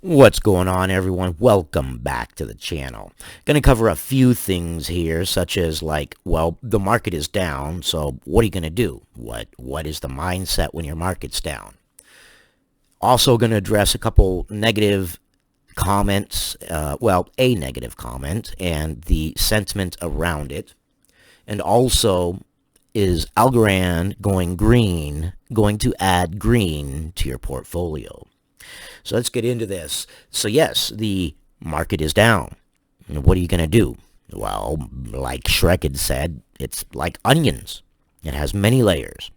What's going on, everyone? Welcome back to the channel. Going to cover a few things here, such as the market is down, so what are you going to do? What is the mindset when your market's down? Also going to address a couple negative comments, a negative comment and the sentiment around it. And also, is Algorand going green going to add green to your portfolio? So let's get into this. So yes, the market is down. What are you going to do? Well, like Shrek had said, it's like onions. It has many layers.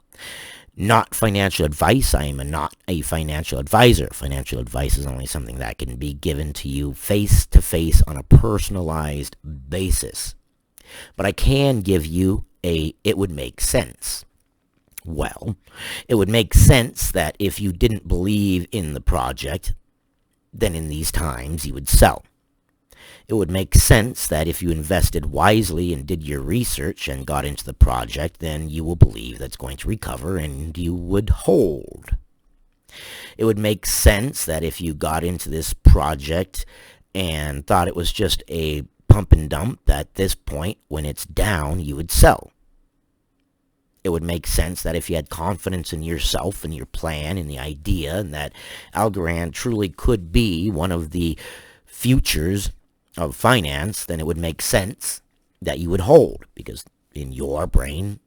Not financial advice. I am not a financial advisor. Financial advice is only something that can be given to you face to face on a personalized basis. But I can give you it would make sense. Well, it would make sense that if you didn't believe in the project, then in these times you would sell. It would make sense that if you invested wisely and did your research and got into the project, then you will believe that's going to recover and you would hold. It would make sense that if you got into this project and thought it was just a pump and dump, at this point, when it's down, you would sell. It would make sense that if you had confidence in yourself and your plan and the idea and that Algorand truly could be one of the futures of finance, then it would make sense that you would hold, because in your brain,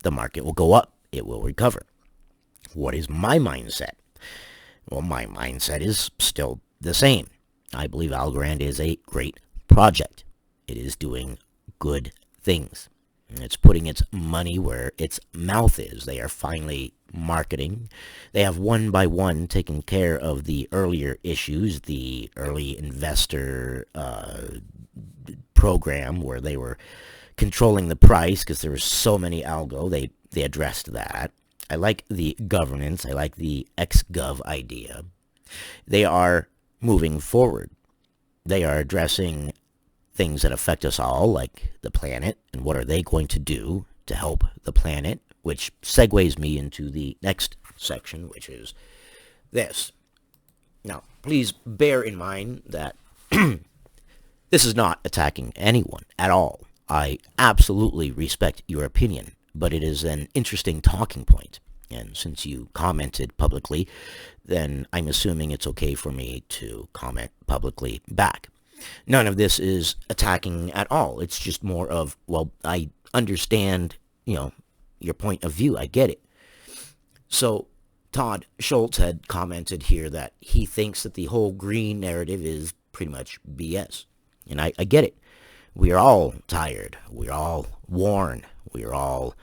the market will go up. It will recover. What is my mindset? Well, my mindset is still the same. I believe Algorand is a great project. It is doing good things. It's putting its money where its mouth is. They are finally marketing. They have one by one taken care of the earlier issues, the early investor program where they were controlling the price because there was so many algo. They addressed that. I like the governance. I like the ex-gov idea. They are moving forward. They are addressing things that affect us all, like the planet, and what are they going to do to help the planet, which segues me into the next section, which is this. Now, please bear in mind that this is not attacking anyone at all. I absolutely respect your opinion, but it is an interesting talking point. And since you commented publicly, then I'm assuming it's okay for me to comment publicly back. None of this is attacking at all. It's just more of, well, I understand, your point of view. I get it. So Todd Schultz had commented here that he thinks that the whole green narrative is pretty much BS. And I get it. We are all tired. We're all worn. We're all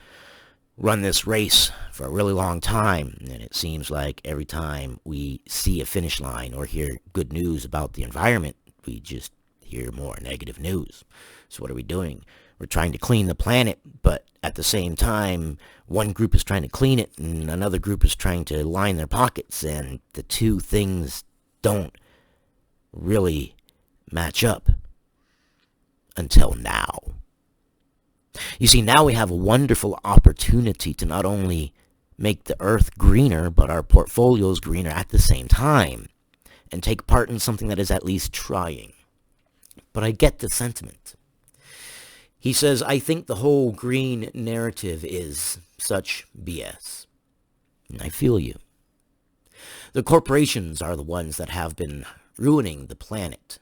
run this race for a really long time. And it seems like every time we see a finish line or hear good news about the environment, we just hear more negative news. So what are we doing? We're trying to clean the planet, but at the same time, one group is trying to clean it and another group is trying to line their pockets, and the two things don't really match up until now. You see, now we have a wonderful opportunity to not only make the earth greener, but our portfolios greener at the same time, and take part in something that is at least trying. But I get the sentiment. He says, I think the whole green narrative is such BS. And I feel you. The corporations are the ones that have been ruining the planet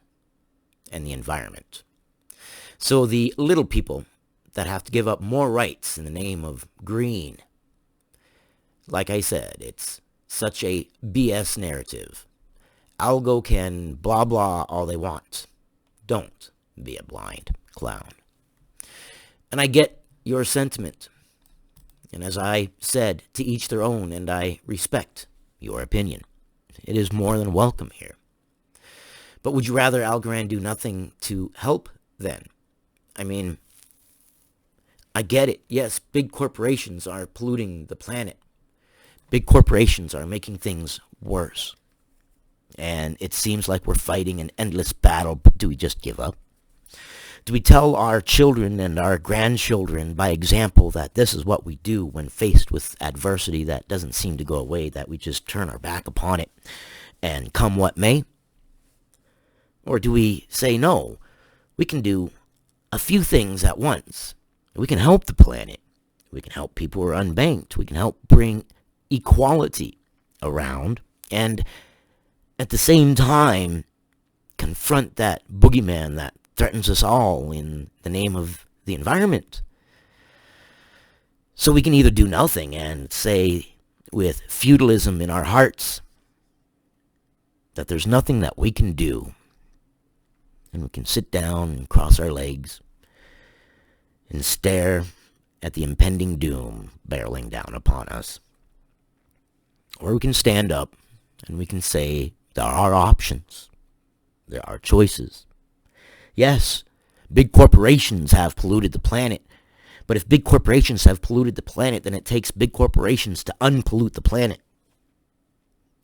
and the environment. So the little people that have to give up more rights in the name of green, like I said, it's such a BS narrative. Algo can blah blah all they want. Don't be a blind clown. And I get your sentiment. And as I said, to each their own, and I respect your opinion. It is more than welcome here. But would you rather Algorand do nothing to help then? I mean, I get it. Yes, big corporations are polluting the planet. Big corporations are making things worse. And it seems like we're fighting an endless battle, but do we just give up? Do we tell our children and our grandchildren by example that this is what we do when faced with adversity that doesn't seem to go away, that we just turn our back upon it and come what may? Or do we say, no, we can do a few things at once? We can help the planet. We can help people who are unbanked. We can help bring equality around. And at the same time, confront that boogeyman that threatens us all in the name of the environment. So we can either do nothing and say, with feudalism in our hearts, that there's nothing that we can do, and we can sit down and cross our legs and stare at the impending doom barreling down upon us. Or we can stand up and we can say there are options. There are choices. Yes, big corporations have polluted the planet. But if big corporations have polluted the planet, then it takes big corporations to unpollute the planet.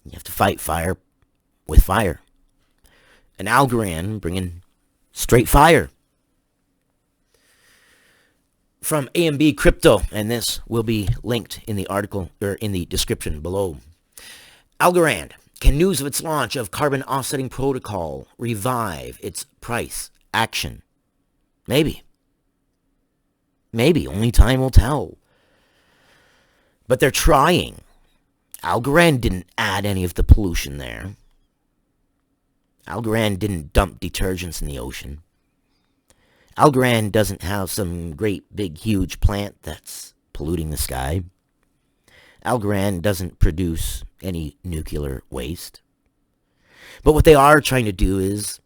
You have to fight fire with fire. An Algorand bringing straight fire. From AMB Crypto, and this will be linked in the article or in the description below. Algorand, can news of its launch of carbon offsetting protocol revive its price action? Maybe. Maybe. Only time will tell. But they're trying. Algorand didn't add any of the pollution there. Algorand didn't dump detergents in the ocean. Algorand doesn't have some great big huge plant that's polluting the sky. Algorand doesn't produce any nuclear waste. But what they are trying to do is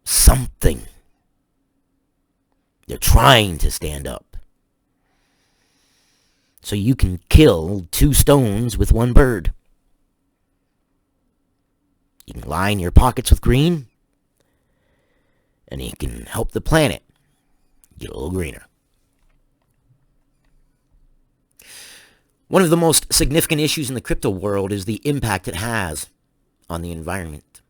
something. They're trying to stand up. So you can kill 2 stones with 1 bird. You can line your pockets with green, and you can help the planet get a little greener. One of the most significant issues in the crypto world is the impact it has on the environment.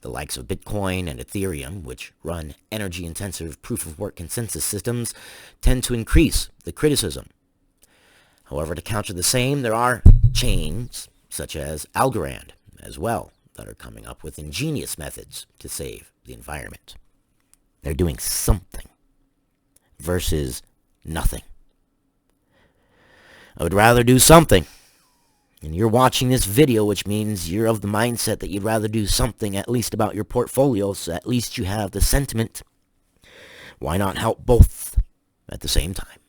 The likes of Bitcoin and Ethereum, which run energy-intensive proof-of-work consensus systems, tend to increase the criticism. However, to counter the same, there are chains, such as Algorand, as well, that are coming up with ingenious methods to save the environment. They're doing something versus nothing. I would rather do something. And you're watching this video, which means you're of the mindset that you'd rather do something at least about your portfolio, so at least you have the sentiment. Why not help both at the same time?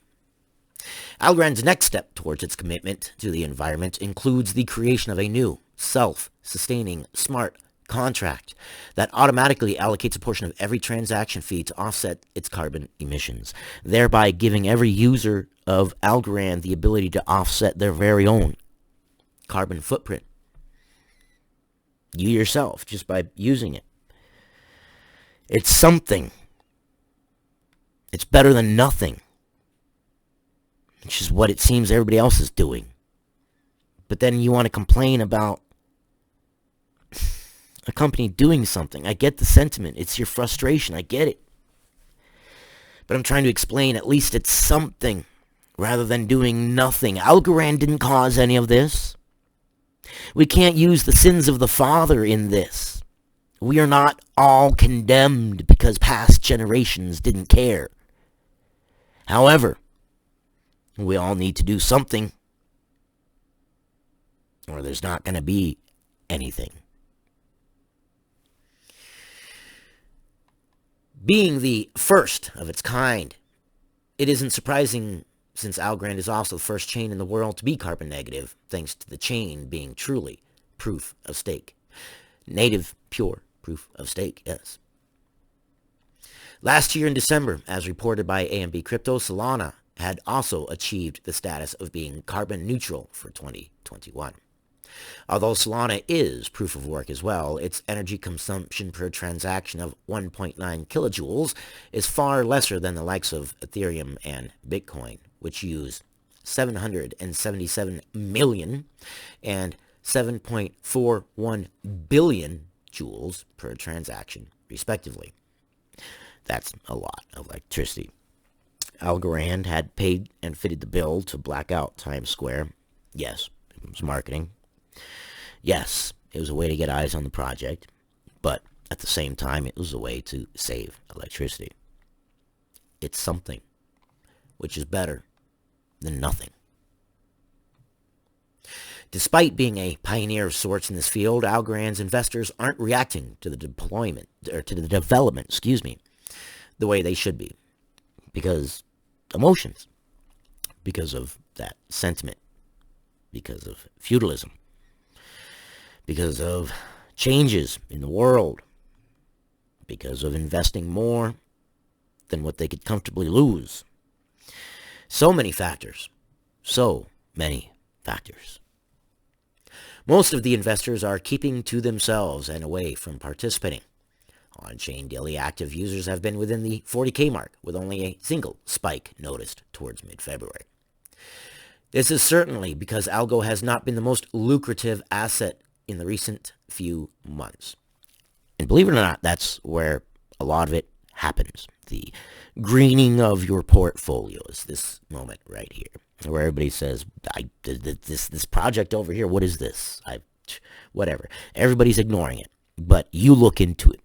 Algorand's next step towards its commitment to the environment includes the creation of a new, self-sustaining, smart contract that automatically allocates a portion of every transaction fee to offset its carbon emissions, thereby giving every user of Algorand the ability to offset their very own carbon footprint. You yourself, just by using it. It's something. It's better than nothing, which is what it seems everybody else is doing. But then you want to complain about a company doing something. I get the sentiment. It's your frustration. I get it. But I'm trying to explain at least it's something rather than doing nothing. Algorand didn't cause any of this. We can't use the sins of the father in this. We are not all condemned because past generations didn't care. However, we all need to do something, or there's not going to be anything. Being the first of its kind, it isn't surprising since Algorand is also the first chain in the world to be carbon negative, thanks to the chain being truly proof of stake. Native, pure proof of stake, yes. Last year in December, as reported by AMB Crypto, Solana had also achieved the status of being carbon neutral for 2021. Although Solana is proof of work as well, its energy consumption per transaction of 1.9 kilojoules is far lesser than the likes of Ethereum and Bitcoin, which use 777 million and 7.41 billion joules per transaction, respectively. That's a lot of electricity. Algorand had paid and fitted the bill to black out Times Square. Yes, it was marketing. Yes, it was a way to get eyes on the project. But At the same time, it was a way to save electricity. It's something, which is better than nothing. Despite being a pioneer of sorts in this field, Algorand's investors aren't reacting to the development, the way they should be. Because emotions, because of that sentiment, because of feudalism, because of changes in the world, because of investing more than what they could comfortably lose. So many factors. Most of the investors are keeping to themselves and away from participating. On-chain daily active users have been within the 40K mark, with only a single spike noticed towards mid-February. This is certainly because algo has not been the most lucrative asset in the recent few months. And believe it or not, that's where a lot of it happens. The greening of your portfolio is this moment right here, where everybody says, this project over here, what is this? Whatever. Everybody's ignoring it. But you look into it,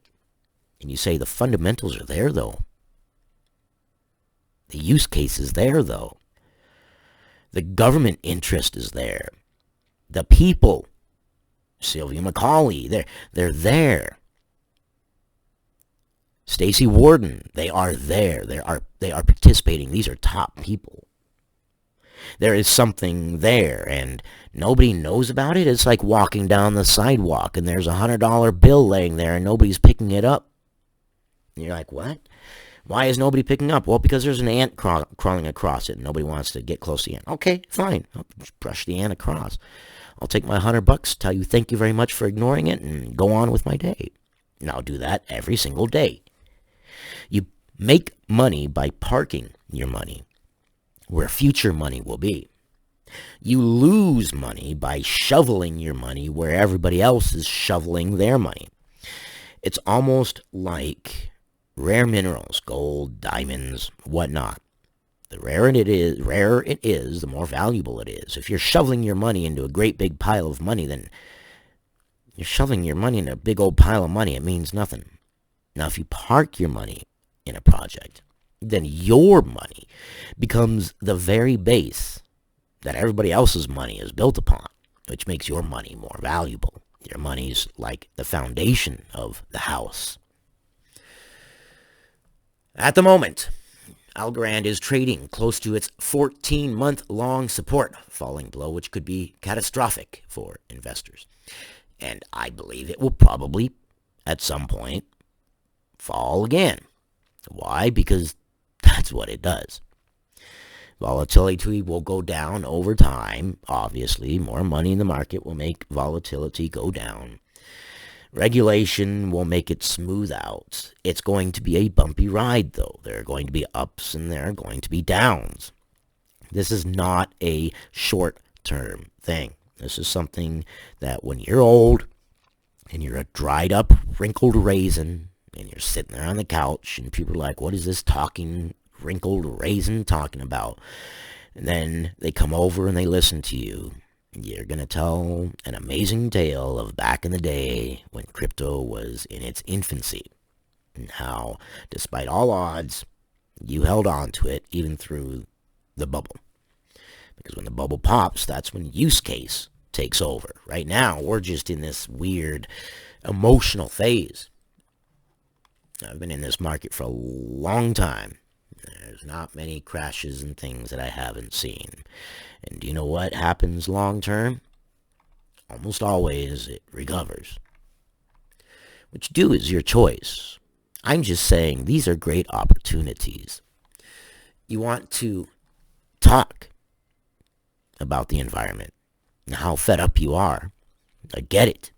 and you say the fundamentals are there, though. The use case is there, though. The government interest is there. The people, Sylvia Macaulay, they're there. Stacey Warden, they are there. They are participating. These are top people. There is something there, and nobody knows about it. It's like walking down the sidewalk, and there's a $100 bill laying there, and nobody's picking it up. And you're like, what? Why is nobody picking up? Well, because there's an ant crawling across it, and nobody wants to get close to the ant. Okay, fine. I'll just brush the ant across. I'll take my $100, tell you thank you very much for ignoring it, and go on with my day. And I'll do that every single day. You make money by parking your money where future money will be. You lose money by shoveling your money where everybody else is shoveling their money. It's almost like rare minerals, gold, diamonds, whatnot. The rarer it is, the more valuable it is. If you're shoveling your money into a great big pile of money, then you're shoveling your money in a big old pile of money. It means nothing. Now, if you park your money in a project, then your money becomes the very base that everybody else's money is built upon, which makes your money more valuable. Your money's like the foundation of the house. At the moment, Algorand is trading close to its 14-month-long support, falling below which could be catastrophic for investors. And I believe it will probably, at some point, fall again. Why? Because that's what it does. Volatility will go down over time. Obviously, more money in the market will make volatility go down. Regulation will make it smooth out. It's going to be a bumpy ride, though. There are going to be ups and there are going to be downs. This is not a short-term thing. This is something that when you're old and you're a dried-up, wrinkled raisin and you're sitting there on the couch and people are like, what is this wrinkled raisin talking about? And then they come over and they listen to you. You're going to tell an amazing tale of back in the day when crypto was in its infancy and how, despite all odds, you held on to it even through the bubble. Because when the bubble pops, that's when use case takes over. Right now, we're just in this weird emotional phase. I've been in this market for a long time. There's not many crashes and things that I haven't seen. And do you know what happens long term? Almost always it recovers. What you do is your choice. I'm just saying these are great opportunities. You want to talk about the environment and how fed up you are. I get it.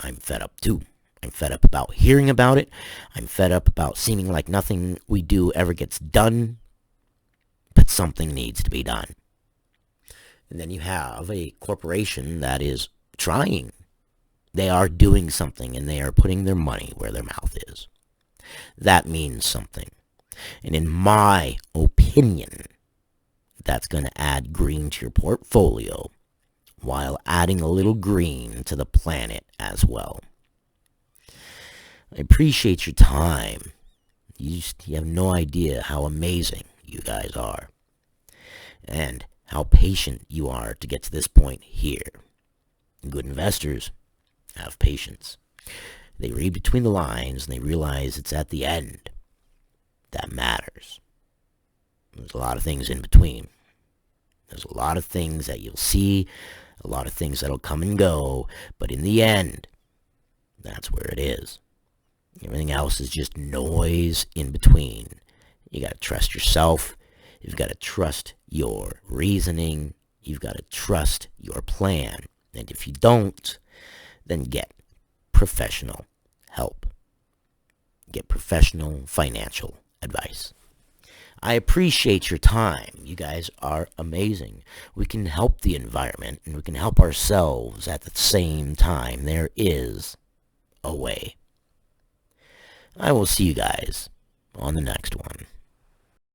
I'm fed up too. I'm fed up about hearing about it. I'm fed up about seeming like nothing we do ever gets done. But something needs to be done. And then you have a corporation that is trying. They are doing something and they are putting their money where their mouth is. That means something. And in my opinion, that's going to add green to your portfolio while adding a little green to the planet as well. I appreciate your time. You have no idea how amazing you guys are. And how patient you are to get to this point here. Good investors have patience. They read between the lines and they realize it's at the end that matters. There's a lot of things in between. There's a lot of things that you'll see, a lot of things that'll come and go, but in the end, that's where it is. Everything else is just noise in between. You gotta trust yourself. You've gotta trust your reasoning. You've gotta trust your plan. And if you don't, then get professional help. Get professional financial advice. I appreciate your time. You guys are amazing. We can help the environment and we can help ourselves at the same time. There is a way. I will see you guys on the next one.